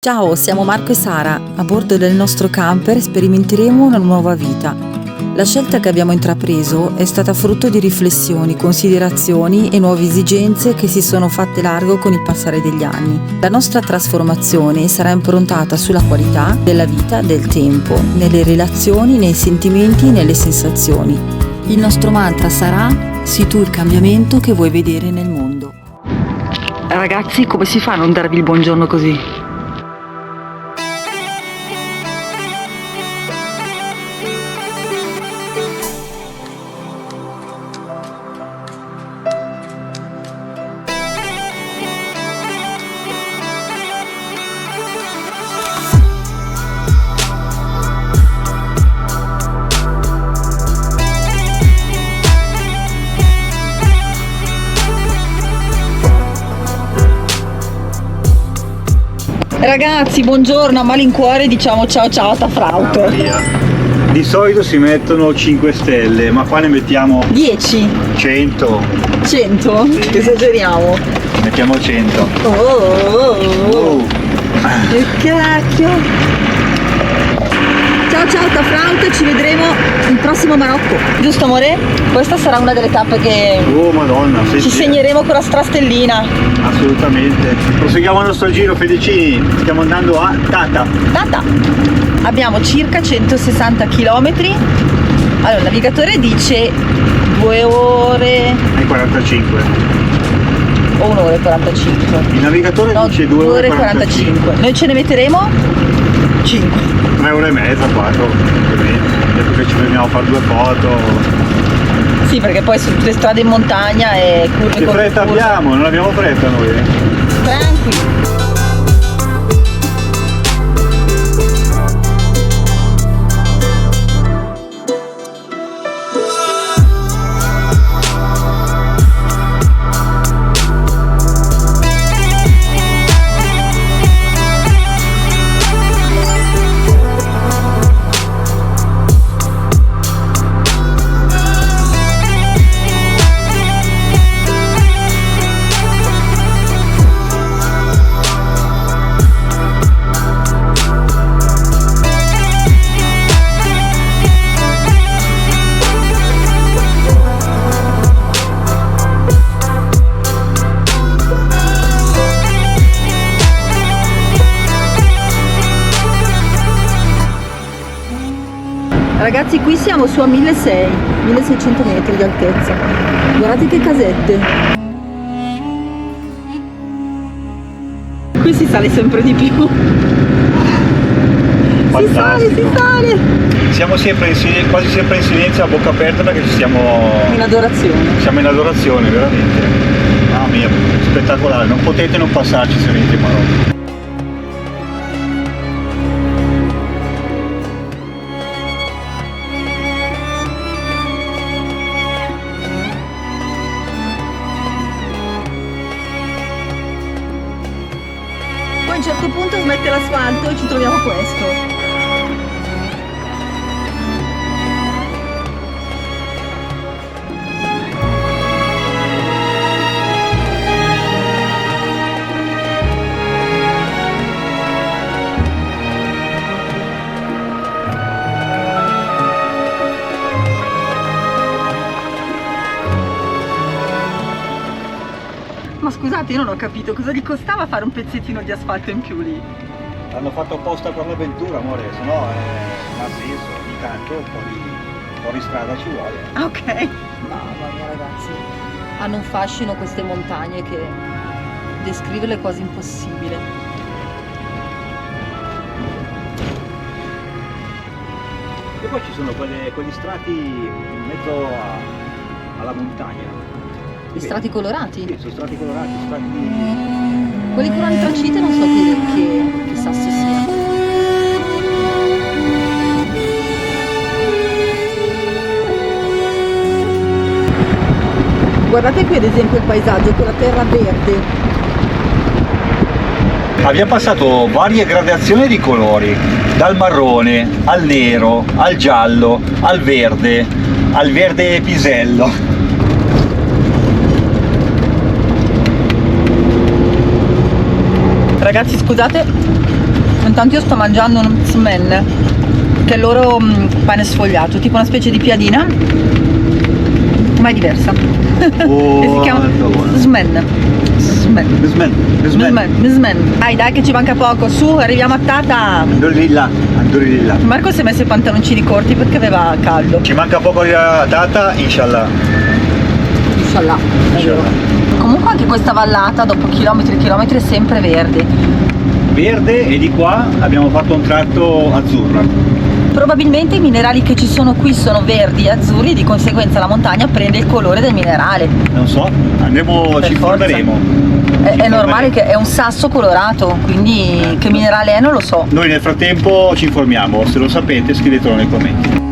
Ciao, siamo Marco e Sara. A bordo del nostro camper sperimenteremo una nuova vita. La scelta che abbiamo intrapreso è stata frutto di riflessioni, considerazioni e nuove esigenze che si sono fatte largo con il passare degli anni. La nostra trasformazione sarà improntata sulla qualità della vita, del tempo, nelle relazioni, nei sentimenti e nelle sensazioni. Il nostro mantra sarà: sii tu il cambiamento che vuoi vedere nel mondo. Ragazzi, come si fa a non darvi il buongiorno così? Ragazzi, buongiorno, a malincuore diciamo ciao ciao a Tafraut. Di solito si mettono 5 stelle, ma qua ne mettiamo 10, 100. 100? Sì. Esageriamo. Mettiamo 100. Che cacchio. Ciao ciao Tafraut, ci vedremo il prossimo Marocco. Giusto amore? Questa sarà una delle tappe che Oh madonna, ci segneremo con la strastellina. Assolutamente. Proseguiamo il nostro giro, Fedicini. Stiamo andando a Tata. Tata. Abbiamo circa 160 km. Allora il navigatore dice 2 ore E 45. o 1 ora e 45. Il navigatore dice 2 ore e 45. Noi ce ne metteremo 5. 3 ore e mezza, 4. Detto che ci fermiamo a fare 2 foto. Sì, perché poi su tutte le strade in montagna e curve Che con fretta curve. abbiamo? Non abbiamo fretta noi. Tranquilli. Ragazzi, qui siamo su a 1600 metri di altezza. Guardate che casette. Qui si sale sempre di più. Fantastico. Si sale. Siamo sempre quasi sempre in silenzio, a bocca aperta, perché siamo In adorazione. in adorazione, veramente. Mamma mia, spettacolare. Non potete non passarci se venite in Marocco. Poi a un certo punto smette l'asfalto e ci troviamo questo. Ma scusate, io non ho capito cosa gli costava fare un pezzettino di asfalto in più lì. L'hanno fatto apposta per l'avventura, amore, se no non ha senso, ogni tanto un po' di strada ci vuole. Ah, ok. Mamma mia ragazzi, hanno un fascino queste montagne che descriverle è quasi impossibile. E poi ci sono quegli strati in mezzo alla montagna. Gli strati colorati? Sì, sono strati colorati, strati... Quelli con antracite non so che sasso sia. Guardate qui ad esempio il paesaggio con la terra verde. Abbiamo passato varie gradazioni di colori, dal marrone al nero, al giallo, al verde pisello. Ragazzi scusate, Intanto io sto mangiando un smen, che è il loro pane sfogliato, tipo una specie di piadina, ma è diversa. Oh, E si chiama smen. Smen. Dai che ci manca poco, su, arriviamo a Tata. Andori di là. Marco si è messo i pantaloncini corti perché aveva caldo. Ci manca poco di Tata, inshallah. Inshallah. Comunque anche questa vallata dopo chilometri e chilometri è sempre verde. Verde, e di qua abbiamo fatto un tratto azzurro. Probabilmente i minerali che ci sono qui sono verdi e azzurri, di conseguenza la montagna prende il colore del minerale. Non so, ci informeremo. È normale che è un sasso colorato, quindi che minerale è non lo so. Noi nel frattempo ci informiamo, se lo sapete scrivetelo nei commenti.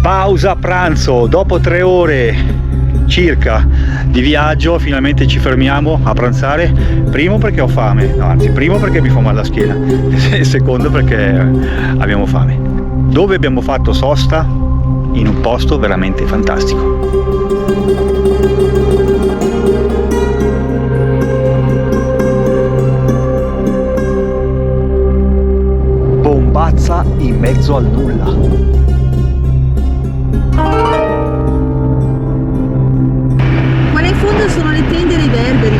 Pausa pranzo, dopo 3 ore circa di viaggio finalmente ci fermiamo a pranzare. Primo perché ho fame, no, anzi primo perché mi fa male la schiena e secondo perché abbiamo fame. Dove abbiamo fatto sosta? In un posto veramente fantastico. Bombazza in mezzo al nulla. Sono le tende dei berberi.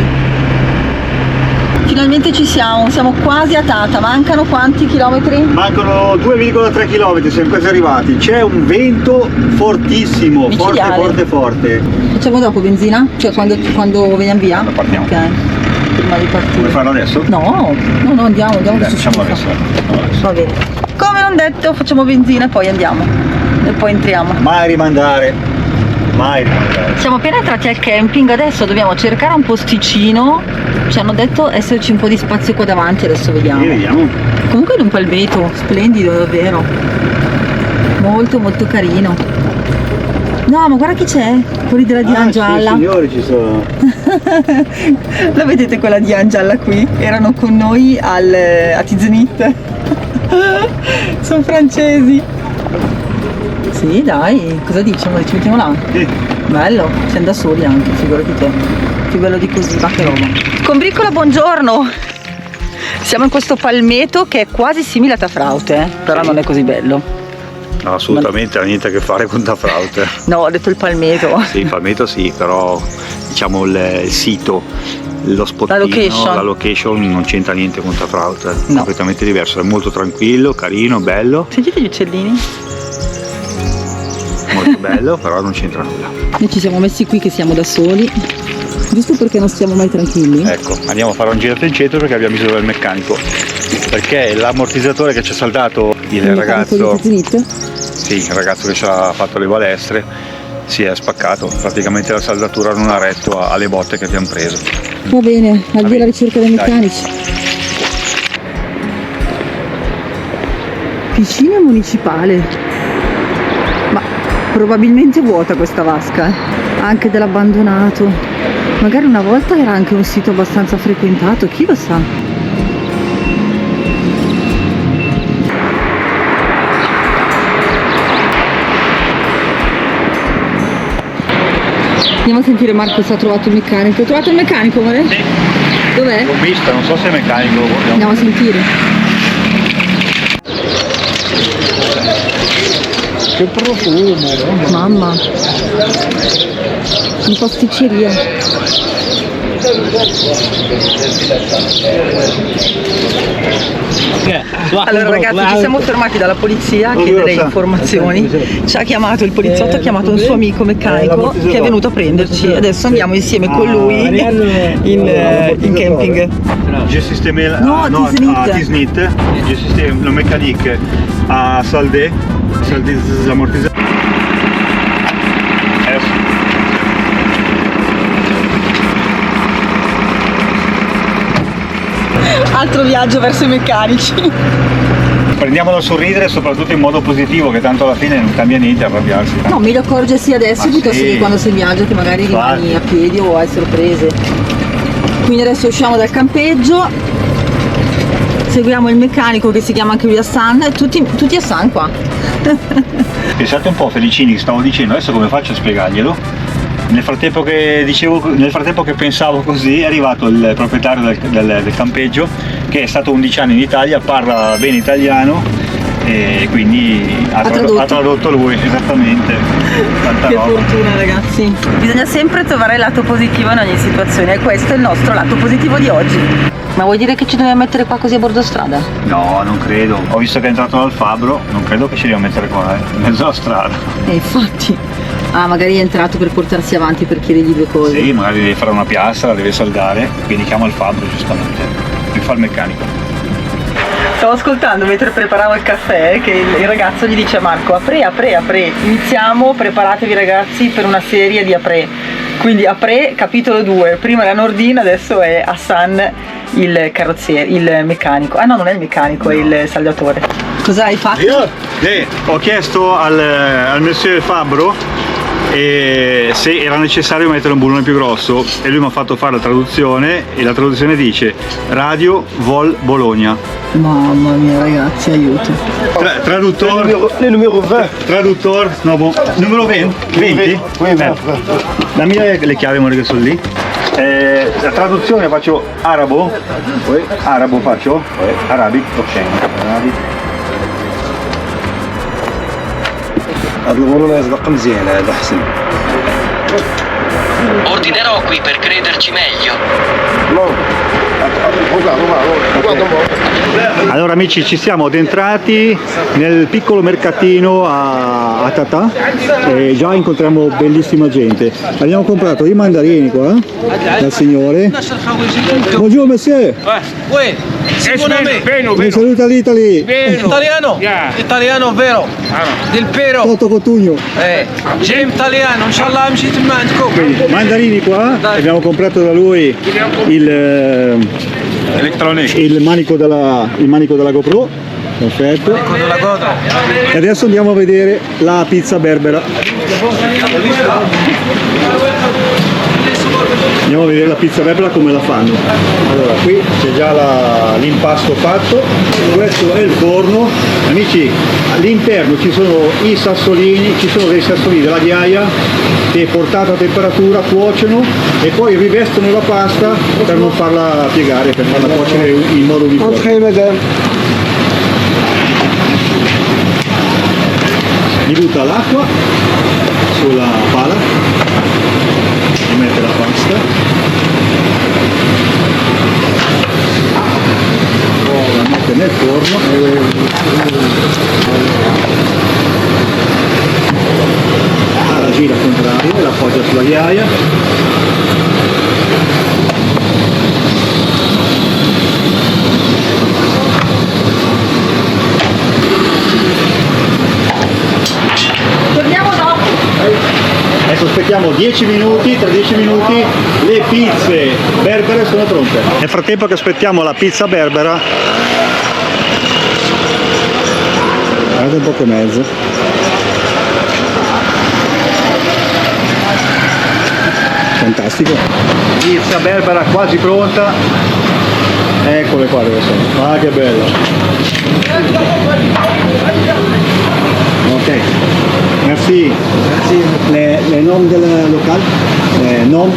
Finalmente ci siamo quasi a Tata. Mancano quanti chilometri? Mancano 2,3 km, siamo quasi arrivati. C'è un vento fortissimo, forte. Facciamo dopo benzina? Cioè sì. quando veniamo via? Allora partiamo. Ok, prima di partire. Vuoi farlo adesso? No, andiamo Facciamo adesso. Va bene. Come non detto, facciamo benzina e poi andiamo. E poi entriamo. Mai rimandare. Siamo appena entrati al camping, adesso dobbiamo cercare un posticino. Ci hanno detto esserci un po' di spazio qua davanti, adesso vediamo. Comunque è un palmeto, splendido davvero. Molto carino. No, ma guarda chi c'è? Quelli della Diane gialla. Sì, signori, ci sono. La vedete quella Diane gialla qui? Erano con noi a Tizenit. Sono francesi. Sì, dai, cosa diciamo? Ci mettiamo là? Sì. Bello, siamo da soli anche, figurati te. Più bello di così, va che roba. Combricola, buongiorno! Siamo in questo palmeto che è quasi simile a Tafraute, però non è così bello. No, assolutamente, ha niente a che fare con Tafraute. No, ho detto il palmeto. Sì, il palmeto sì, però diciamo il sito, lo spottino, la location non c'entra niente con Tafraute, è completamente diverso, è molto tranquillo, carino, bello. Sentite gli uccellini? Molto bello, però non c'entra nulla. Noi ci siamo messi qui che siamo da soli, giusto perché non stiamo mai tranquilli. Ecco, andiamo a fare un giro in centro perché abbiamo bisogno del meccanico, perché l'ammortizzatore che ci ha saldato il ragazzo, sì, il ragazzo che ci ha fatto le balestre, si è spaccato, praticamente la saldatura non ha retto alle botte che abbiamo preso. Va bene, al via la ricerca dei meccanici. Piscina municipale. Probabilmente vuota questa vasca, anche dell'abbandonato. Magari una volta era anche un sito abbastanza frequentato, chi lo sa. Andiamo a sentire Marco se ha trovato il meccanico. Hai trovato il meccanico, amore? Sì. Dov'è? L'ho visto, non so se è meccanico. Andiamo a sentire. Che profumo! Mamma, in pasticceria. Allora ragazzi, ci siamo fermati dalla polizia a chiedere informazioni. Ci ha chiamato il poliziotto, ha chiamato un suo amico meccanico che è venuto a prenderci. Adesso andiamo insieme con lui in camping. A Tizenit, je système le mécanique à Saldé, l'ammortisseur. Altro viaggio verso i meccanici. Prendiamolo a sorridere, soprattutto in modo positivo, che tanto alla fine non cambia niente arrabbiarsi. No, meglio accorgersi adesso piuttosto che quando si viaggia, che magari rimani a piedi o hai sorprese. Quindi adesso usciamo dal campeggio, seguiamo il meccanico che si chiama anche lui Hassan, tutti Hassan qua. Pensate un po', Felicini, stavo dicendo, adesso come faccio a spiegarglielo? Nel frattempo che pensavo così, è arrivato il proprietario del campeggio, che è stato 11 anni in Italia, parla bene italiano e quindi ha tradotto lui, esattamente. Tanta che roba. Fortuna, ragazzi. Bisogna sempre trovare il lato positivo in ogni situazione e questo è il nostro lato positivo di oggi. Ma vuoi dire che ci dobbiamo mettere qua così a bordo strada? No, non credo. Ho visto che è entrato dal fabbro, non credo che ci dobbiamo mettere qua, in mezzo alla strada. Infatti. Ah, magari è entrato per portarsi avanti, per chiedergli due cose. Sì, magari deve fare una piastra, la deve saldare, quindi chiama il fabbro giustamente. Mi fa il meccanico. Stavo ascoltando mentre preparavo il caffè che il ragazzo gli dice a Marco: apre. Iniziamo, preparatevi ragazzi per una serie di apre. Quindi apre capitolo 2, prima era Nordin, adesso è Hassan il carrozziere, il meccanico. Ah no, non è il meccanico, è il saldatore. Cosa hai fatto? Ho chiesto al monsieur Fabbro se era necessario mettere un bullone più grosso e lui mi ha fatto fare la traduzione e la traduzione dice Radio Vol Bologna. Mamma mia ragazzi, aiuto. Traduttore. Le numero 20. Traduttore. No, numero 20? 20? Dammi le chiavi, amore, che sono lì. La traduzione faccio arabo. Arabo faccio? Arabic, ok. Arabic. هذا البولونيز رقم مزيان هذا احسن. Ordinerò qui per crederci meglio. Allora amici, ci siamo addentrati nel piccolo mercatino a Tata e già incontriamo bellissima gente. Abbiamo comprato i mandarini qua dal signore. Buongiorno monsieur. Mi saluta l'Italy. Italiano? Italiano vero? Del pero. Toto Cotugno. Gem italiano, inshallah مشيت من عندكم. Quindi mandarini qua, abbiamo comprato da lui il manico della GoPro, perfetto. E adesso andiamo a vedere la pizza berbera. Andiamo a vedere la pizza berbera come la fanno. Allora, qui c'è già l'impasto fatto, questo è il forno. Amici, all'interno ci sono i sassolini, ci sono dei sassolini della ghiaia che portata a temperatura cuociono e poi rivestono la pasta per non farla piegare, per farla cuocere in modo uniforme. Mi butta l'acqua sulla pala, mi mette la pasta, la mette nel forno, la gira al contrario e la appoggia sulla ghiaia. Ecco, aspettiamo 10 minuti, tra 10 minuti le pizze berbere sono pronte. Nel frattempo che aspettiamo la pizza berbera, guarda un po' che mezzo. Fantastico. Pizza berbera quasi pronta. Eccole qua dove sono. Ah, che bello. Ok. Merci. Les noms del local, les noms,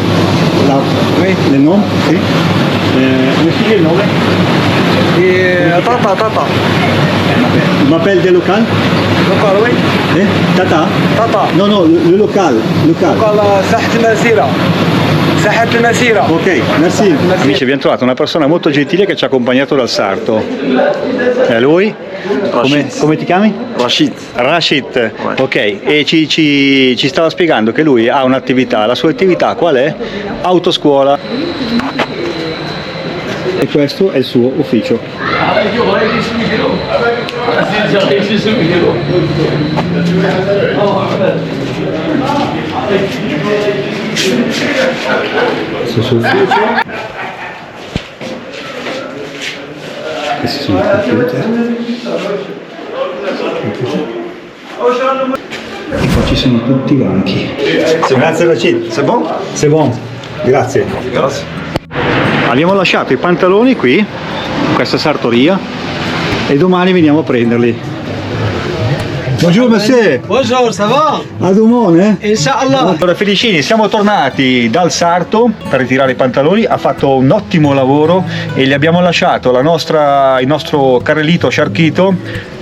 les noms, sì. Come si dice il nome? Tata. Je m'appelle del local. Local, oui. Tata? Tata. No, le local. Local ساحة المسيرة. ساحة المسيرة. Ok, merci. Amici, abbiamo trovato una persona molto gentile che ci ha accompagnato dal sarto. È lui? Come ti chiami? Rashid, ok, e ci stava spiegando che lui ha un'attività, la sua attività qual è? Autoscuola. E questo è il suo ufficio. Questo è il suo ufficio. Questi sono i computer. E qua ci sono tutti i banchi. Grazie Rachid, c'est bon? C'est bon, grazie. Abbiamo lasciato i pantaloni qui, in questa sartoria, e domani veniamo a prenderli. Buongiorno monsieur. Bonjour, ça va? A domani, Inshallah. Allora Felicini, siamo tornati dal sarto per ritirare i pantaloni, ha fatto un ottimo lavoro e gli abbiamo lasciato il nostro carrellito sciarchito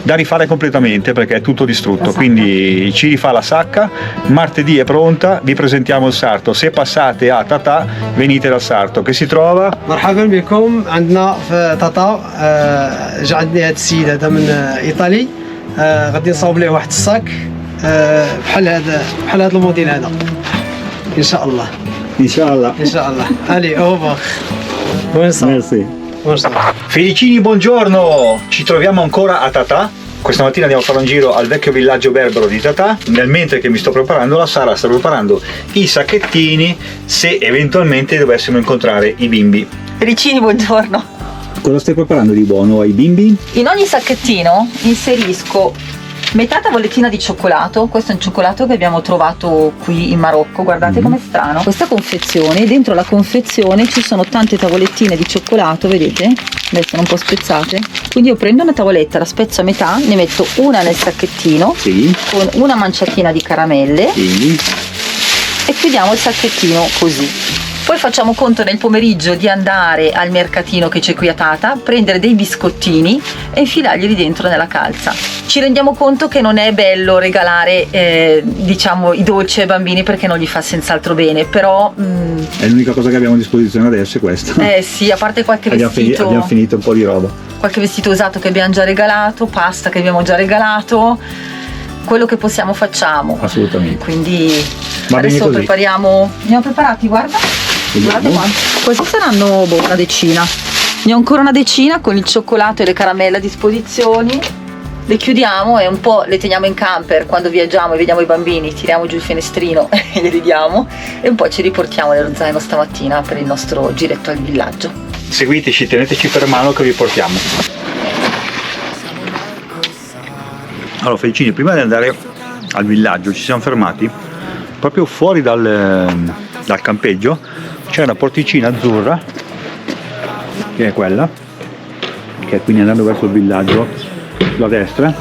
da rifare completamente perché è tutto distrutto, quindi ci rifà la sacca, martedì è pronta, vi presentiamo il sarto, se passate a Tata venite dal sarto che si trova مرحبا بكم عندنا في طاطا. جا عندي هاد السيد هذا من ايطالي، غادي نصاوب ليه واحد الصاك بحال هذا الموديل هذا ان شاء الله. Inshallah. ان شاء الله. الي اوفر. وين صار؟ Merci. وين صار؟ Felicini, buongiorno! Ci troviamo ancora a Tata. Questa mattina andiamo a fare un giro al vecchio villaggio berbero di Tata. Nel mentre che mi sto preparando, la Sara sta preparando i sacchettini se eventualmente dovessimo incontrare i bimbi. Felicini, buongiorno. Cosa stai preparando di buono ai bimbi? In ogni sacchettino inserisco metà tavollettina di cioccolato. Questo è un cioccolato che abbiamo trovato qui in Marocco, guardate com'è strano. Questa confezione, dentro la confezione ci sono tante tavollettine di cioccolato, vedete? Adesso sono un po' spezzate. Quindi io prendo una tavoletta, la spezzo a metà, ne metto una nel sacchettino, Sì. con una manciatina di caramelle Sì. e chiudiamo il sacchettino così. Poi facciamo conto nel pomeriggio di andare al mercatino che c'è qui a Tata, prendere dei biscottini e infilarglieli dentro nella calza. Ci rendiamo conto che non è bello regalare diciamo i dolci ai bambini perché non gli fa senz'altro bene, però È l'unica cosa che abbiamo a disposizione adesso è questa. sì, a parte qualche abbiamo vestito, finito un po' di roba. qualche vestito usato che abbiamo già regalato, pasta che abbiamo già regalato, quello che possiamo facciamo. Assolutamente. Quindi Va bene adesso così. prepariamo. Andiamo preparati, guarda. Guardate qua. Questi saranno una decina. Ne ho ancora una decina con il cioccolato e le caramelle a disposizione. Le chiudiamo e un po' le teniamo in camper quando viaggiamo e vediamo i bambini, tiriamo giù il finestrino e glieli diamo e un po' ci riportiamo nello zaino stamattina per il nostro giretto al villaggio. Seguiteci, teneteci per mano che vi portiamo. Allora Felicini, prima di andare al villaggio ci siamo fermati proprio fuori dal campeggio. C'è una porticina azzurra che è quella, che è quindi andando verso il villaggio sulla destra.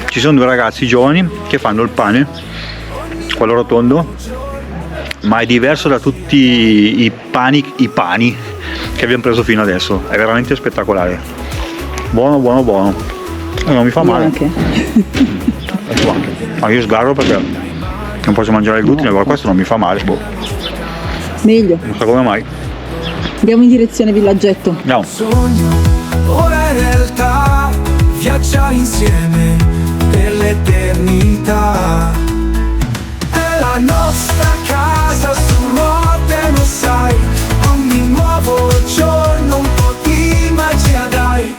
Ci sono due ragazzi giovani che fanno il pane, quello rotondo, ma è diverso da tutti i pani che abbiamo preso fino adesso, è veramente spettacolare, buono buono buono, non mi fa male. Ma io sgarro perché non posso mangiare il glutine, però questo non mi fa male, Meglio. non so come mai. Andiamo in direzione villaggetto. No. Sogno, ora è realtà, viaggiare insieme per l'eternità. È la nostra casa su ruote, lo sai, ogni nuovo giorno un po' di magia dai.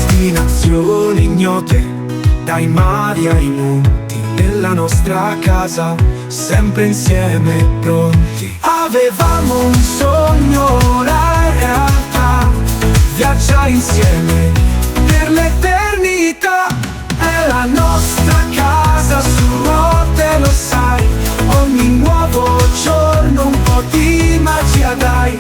Destinazioni ignote, dai mari ai monti, nella nostra casa, sempre insieme pronti. Avevamo un sogno, ora è realtà, viaggiare insieme per l'eternità. È la nostra casa su ruote, lo sai, ogni nuovo giorno un po' di magia dai.